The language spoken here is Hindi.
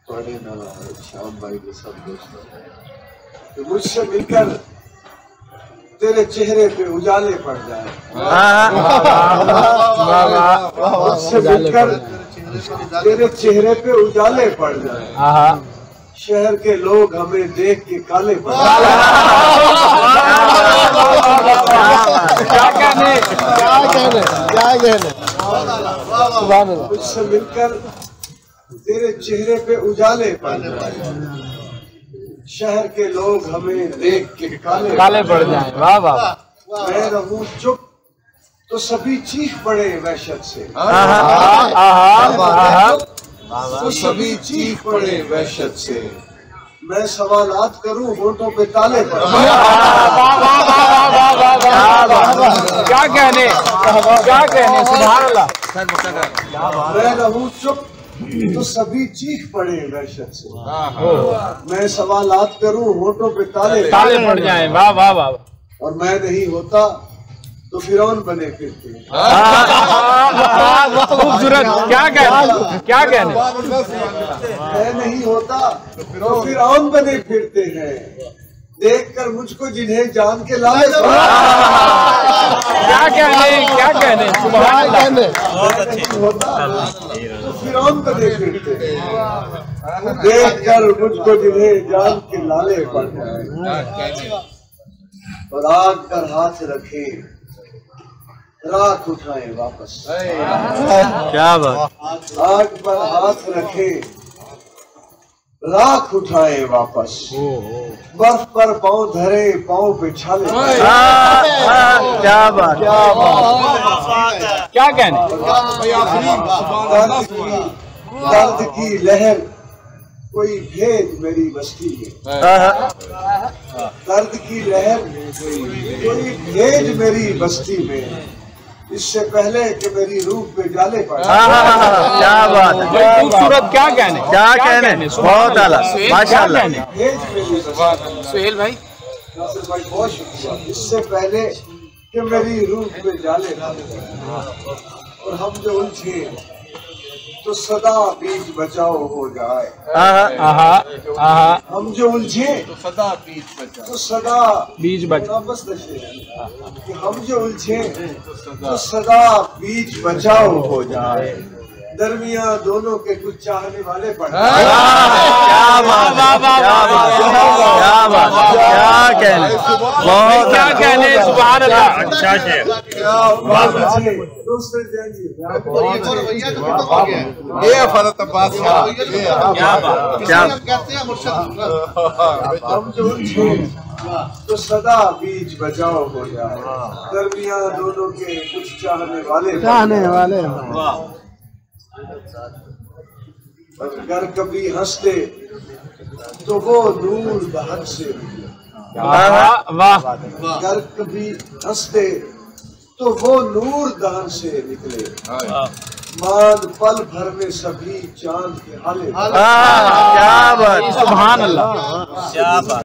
पढ़े ना श्याम भाई के सब दोस्तों तो मुझसे मिलकर तेरे चेहरे पे उजाले पड़ जाए, मुझसे मिलकर तेरे चेहरे पे उजाले पड़ जाए, शहर के लोग हमें देख के काले पड़ जाए। मुझसे मिलकर तेरे चेहरे पे उजाले पड़ जाए, शहर के लोग हमें देख के काले पड़ जाए। वाह वाह। मैं रहूं चुप तो सभी चीख पड़े वहशत से, तो सभी चीख पड़े वहशत से। मैं सवालात करूं होठों पे ताले पड़ जाए। क्या कहने सुभान अल्लाह। मैं रहूं चुप तो सभी चीख पड़े वहशत से, मैं सवालात करूं होठों पे ताले पड़ जाए। वाह वाह वाह। और मैं नहीं होता तो फिरौन बने फिरते। खूबसूरत। क्या कहने मैं नहीं होता तो फिरौन बने फिरते हैं, देखकर मुझको जिन्हें जान के लाए। क्या कहने सुभान अल्लाह। होता तो फिरौन बने फिरते हैं, देखकर मुझको जिन्हें जान के लाले पड़ जाए। और आग पर हाथ रखे राख उठाए वापस। क्या बात। आग पर हाथ रखे राख उठाए वापस, बर्फ पर पांव धरे पांव पे छाले। क्या बात। क्या कहने। दर्द की लहर कोई भेद मेरी बस्ती में, दर्द की लहर कोई भेद मेरी बस्ती में, इससे पहले कि मेरी रूह पे जाले पड़े। क्या बात है। खूबसूरत। क्या कहने बहुत आला माशाअल्लाह। सुहेल भाई बहुत शुक्रिया। इससे पहले कि मेरी रूह पे जाले पड़े और हम जो उलझे तो सदा बीच बचाओ हो जाए। हम जो उलझे तो सदा बीच बचाओ। बस कि हम जो उलझे तो सदा बीच बचाओ हो जाए, दरमिया दोनों के कुछ चाहने वाले पड़े। क्या कहने सुभान अल्लाह। अच्छा शेर। हम जो उलझे तो सदा बीच बचाओ हो जाए, दरमिया दोनों के कुछ चाहने वाले। अगर कभी हंसते तो वो नूर दहन से, अगर कभी हंसते तो वो नूर दहन से निकले, मान पल भर में सभी चांद के हाले। क्या बात। सुभान अल्लाह। क्या बात।